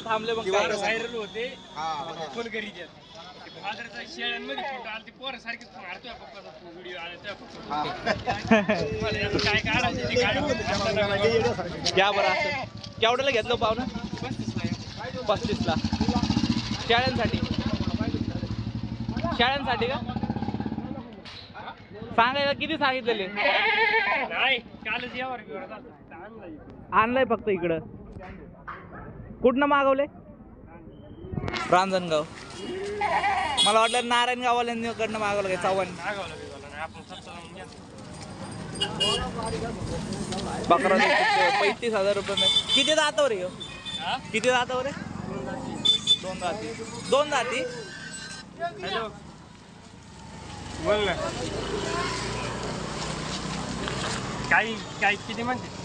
थांबले मग काय व्हायरल होते फुल घरी बाजाराचा शेळ्यांमध्ये फोटो आले ते पोरं सारखीच मारतोय पप्पाचा व्हिडिओ आला त्या काय काढायचं या बरं असं केवढ्याला घेतलं पाहुणं 35ला शेळ्यांसाठी का सांगायला किती सांगितलेले नाही कालच यावर आणलंय फक्त इकडं कुठनं मागवले रांजणगाव मला वाटलं नारायणगाववाल्यांकडनं मागवलं काय चव्हाण बकरा 35,000 रुपये किती दातावर रे किती दातावर आहे 2 दाती 2 दाती हॅलो बोल ना काय काय किती म्हणते